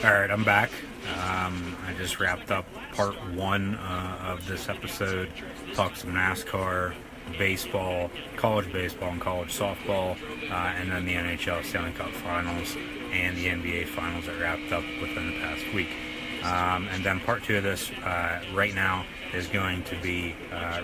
Alright, I'm back. I just wrapped up part one of this episode. Talked some NASCAR, baseball, and college softball, and then the NHL Stanley Cup Finals and the NBA Finals that wrapped up within the past week. And then part two of this right now is going to be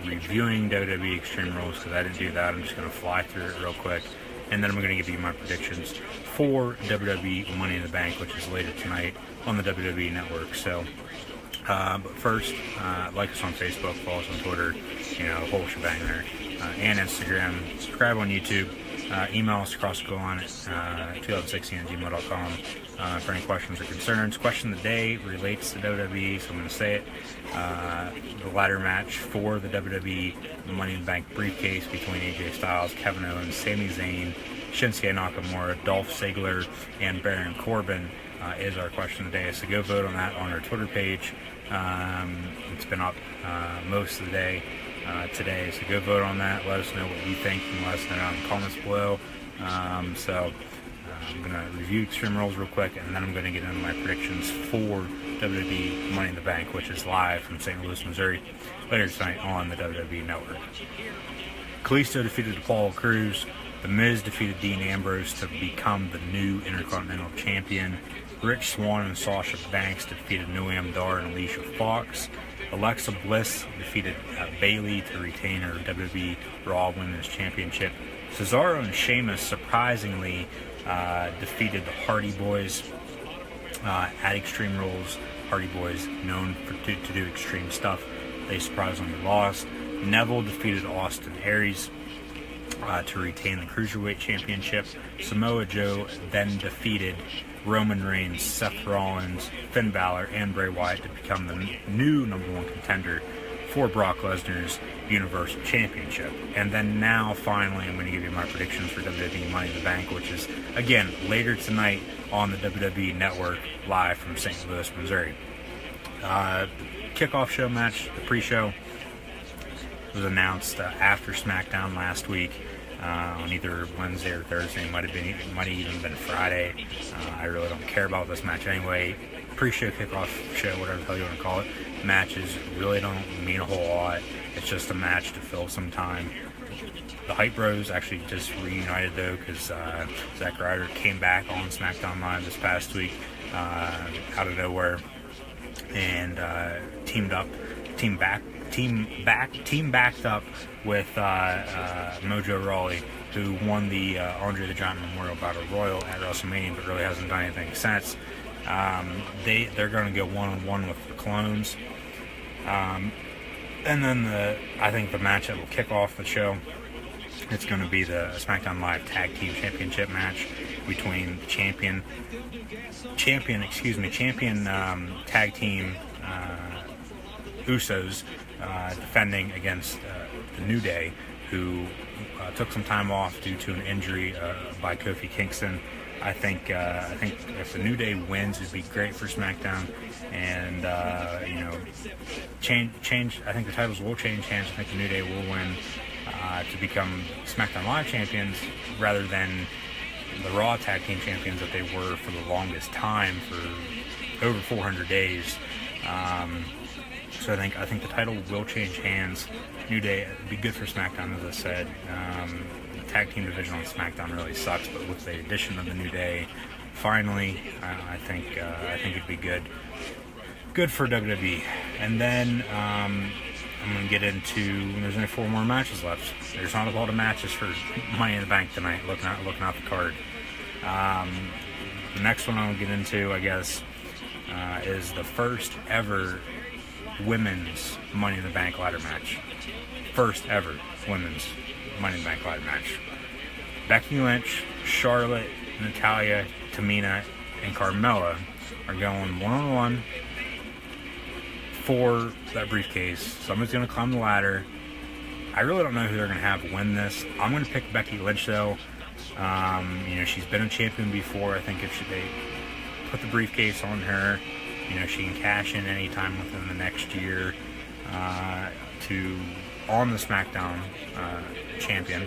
reviewing WWE Extreme Rules, because I didn't do that. I'm just going to fly through it real quick. And then I'm going to give you my predictions for WWE Money in the Bank, which is later tonight on the WWE Network. So, but first, like us on Facebook, follow us on Twitter, the whole shebang there, and Instagram. Subscribe on YouTube. Email us across the line at 2016@gmail.com for any questions or concerns. Question of the day relates to WWE, so I'm going to say it. The ladder match for the WWE Money in the Bank briefcase between AJ Styles, Kevin Owens, Sami Zayn, Shinsuke Nakamura, Dolph Ziggler, and Baron Corbin is our question of the day. So go vote on that on our Twitter page. It's been up most of the day today, so go vote on that. Let us know what you think, and let us know in the comments below. I'm going to review Extreme Rules real quick, and then I'm going to get into my predictions for WWE Money in the Bank, which is live from St. Louis, Missouri, later tonight on the WWE Network. Kalisto defeated Apollo Crews. The Miz defeated Dean Ambrose to become the new Intercontinental Champion. Rich Swann and Sasha Banks defeated Noam Dar and Alicia Fox. Alexa Bliss defeated Bayley to retain her WWE Raw Women's Championship. Cesaro and Sheamus surprisingly defeated the Hardy Boys at Extreme Rules. Hardy Boys known to do extreme stuff. They surprisingly lost. Neville defeated Austin Aries to retain the Cruiserweight Championship. Samoa Joe then defeated Roman Reigns, Seth Rollins, Finn Balor, and Bray Wyatt to become the new #1 contender for Brock Lesnar's Universal Championship. And then now, finally, I'm going to give you my predictions for WWE Money in the Bank, which is, again, later tonight on the WWE Network, live from St. Louis, Missouri. Kickoff show match, the pre-show, was announced after SmackDown last week. On either Wednesday or Thursday. It might have even been Friday. I really don't care about this match anyway. Pre-show, kickoff show, whatever the hell you want to call it. Matches really don't mean a whole lot. It's just a match to fill some time. The Hype Bros actually just reunited though, because Zack Ryder came back on SmackDown Live this past week out of nowhere and teamed backed up with Mojo Rawley, who won the Andre the Giant Memorial Battle Royal at WrestleMania, but really hasn't done anything since. They're going to go one-on-one with the Clones. And then I think the match that will kick off the show, it's going to be the SmackDown Live Tag Team Championship match between champion tag team Usos defending against the New Day, who took some time off due to an injury by Kofi Kingston. I think if the New Day wins, it'd be great for SmackDown, and change. I think the titles will change hands. I think the New Day will win to become SmackDown Live champions rather than the Raw Tag Team champions that they were for the longest time, for over 400 days. So I think the title will change hands. New Day would be good for SmackDown, as I said. The tag team division on SmackDown really sucks, but with the addition of the New Day, finally, I think it'd be good for WWE. And then I'm going to get into. There's only 4 more matches left. There's not a lot of matches for Money in the Bank tonight. Looking at the card. The next one I'll get into, I guess, is the first ever women's Money in the Bank ladder match. First ever women's Money in the Bank ladder match. Becky Lynch, Charlotte, Natalya, Tamina, and Carmella are going one-on-one for that briefcase. Somebody's going to climb the ladder. I really don't know who they're going to have win this. I'm going to pick Becky Lynch, though. She's been a champion before. I think if they put the briefcase on her, she can cash in anytime within the next year on the SmackDown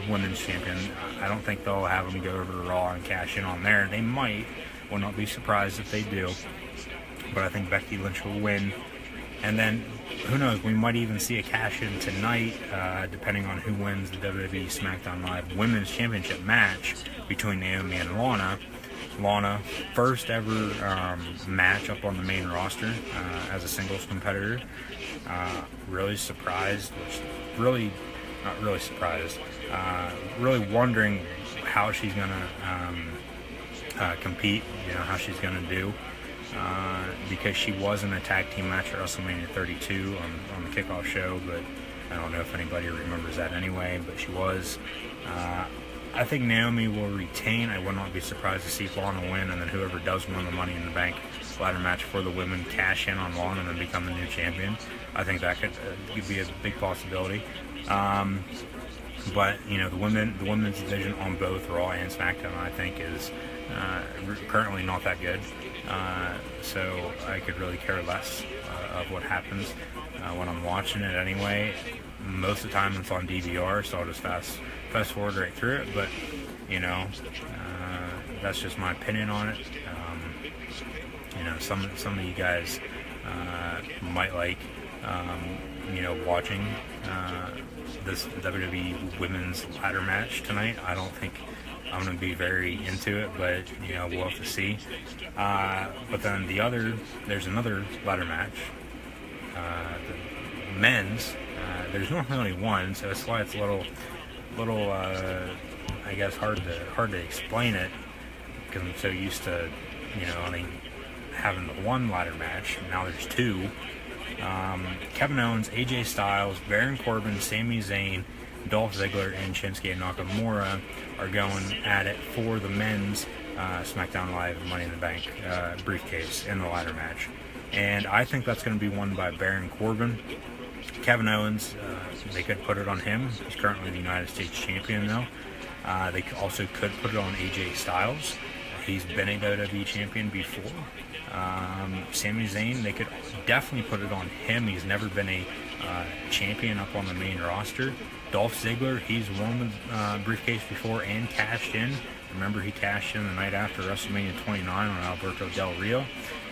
women's champion. I don't think they'll have them go over to Raw and cash in on there. They might, Will not be surprised if they do. But I think Becky Lynch will win. And then, who knows, we might even see a cash-in tonight, depending on who wins the WWE SmackDown Live Women's Championship match between Naomi and Lana. Lana, first ever match up on the main roster as a singles competitor. Really surprised, really, not really surprised, really wondering how she's going to compete, how she's going to do. Because she was in a tag team match at WrestleMania 32 on the kickoff show, but I don't know if anybody remembers that anyway, but she was. I think Naomi will retain. I would not be surprised to see Lana win, and then whoever does win the Money in the Bank ladder match for the women cash in on Lana and then become the new champion. I think that could be a big possibility. But the women's division on both Raw and SmackDown, I think, is currently not that good. So I could really care less of what happens when I'm watching it anyway. Most of the time it's on DVR, so I'll just fast forward right through it. But that's just my opinion on it. Some of you guys might like watching this WWE Women's Ladder Match tonight. I don't think I'm going to be very into it, but we'll have to see. But then there's another ladder match, the men's. There's normally only one, so that's why it's a little I guess hard to explain it, because I'm so used to having the one ladder match. Now there's two. Kevin Owens, AJ Styles, Baron Corbin, Sami Zayn, Dolph Ziggler, and Shinsuke Nakamura are going at it for the men's SmackDown Live Money in the Bank briefcase in the ladder match. And I think that's going to be won by Baron Corbin. Kevin Owens, they could put it on him. He's currently the United States champion, though. They also could put it on AJ Styles. He's been a WWE champion before. Sami Zayn, they could definitely put it on him. He's never been a champion up on the main roster. Dolph Ziggler, he's won the briefcase before and cashed in. Remember, he cashed in the night after WrestleMania 29 on Alberto Del Rio.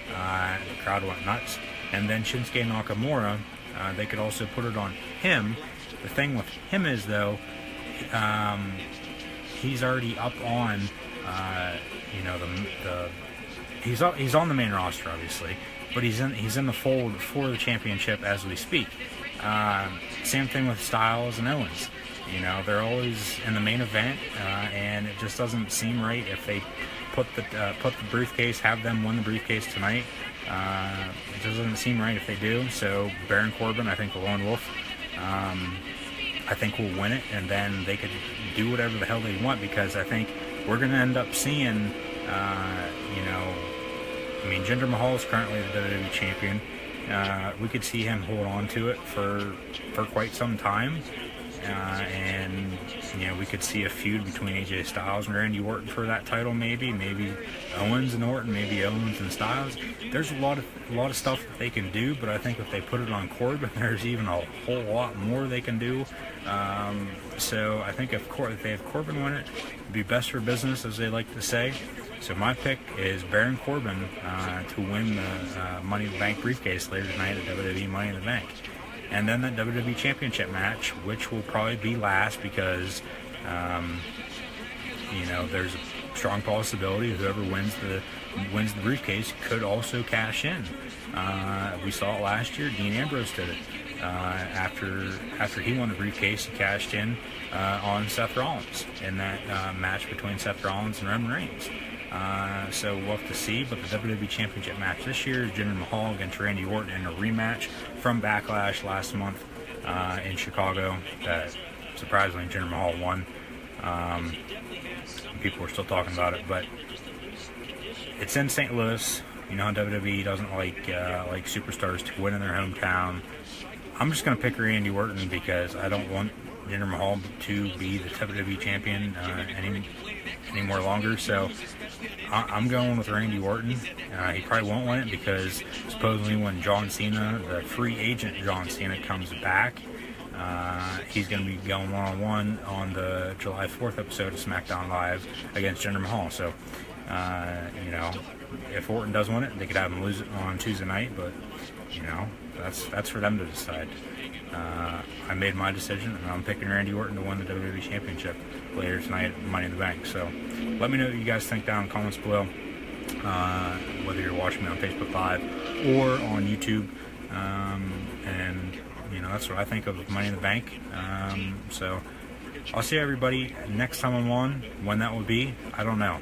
The crowd went nuts. And then Shinsuke Nakamura, they could also put it on him. The thing with him is, though, he's already up on, he's on the main roster, obviously, but he's in the fold for the championship as we speak. Same thing with Styles and Owens. They're always in the main event, and it just doesn't seem right if they put the briefcase, have them win the briefcase tonight. It doesn't seem right if they do. So Baron Corbin, I think the Lone Wolf, I think will win it, and then they could do whatever the hell they want, because I think we're going to end up seeing, Jinder Mahal is currently the WWE champion. We could see him hold on to it for quite some time. And we could see a feud between AJ Styles and Randy Orton for that title, maybe Owens and Orton, maybe Owens and Styles. There's a lot of stuff that they can do, but I think if they put it on Corbin, there's even a whole lot more they can do. So I think if they have Corbin win it, it'd be best for business, as they like to say. So my pick is Baron Corbin to win the Money in the Bank briefcase later tonight at WWE Money in the Bank. And then that WWE Championship match, which will probably be last, because, there's a strong possibility whoever wins the briefcase could also cash in. We saw it last year. Dean Ambrose did it. After he won the briefcase, he cashed in on Seth Rollins in that match between Seth Rollins and Roman Reigns. So we'll have to see, but the WWE Championship match this year is Jinder Mahal against Randy Orton in a rematch from Backlash last month in Chicago. That surprisingly Jinder Mahal won. People were still talking about it, but it's in St. Louis. WWE doesn't like superstars to win in their hometown. I'm just going to pick Randy Orton because I don't want Jinder Mahal to be the WWE champion any more longer. So I'm going with Randy Orton. He probably won't win it because supposedly when John Cena, the free agent John Cena, comes back, he's going to be going one-on-one on the July 4th episode of SmackDown Live against Jinder Mahal. So You know, if Orton does win it, they could have him lose it on Tuesday night, but you know, that's for them to decide. I made my decision, and I'm picking Randy Orton to win the WWE Championship later tonight at Money in the Bank. So let me know what you guys think down in the comments below, whether you're watching me on Facebook Live or on YouTube. And you know, that's what I think of Money in the Bank. So I'll see everybody next time I'm on. When that will be, I don't know.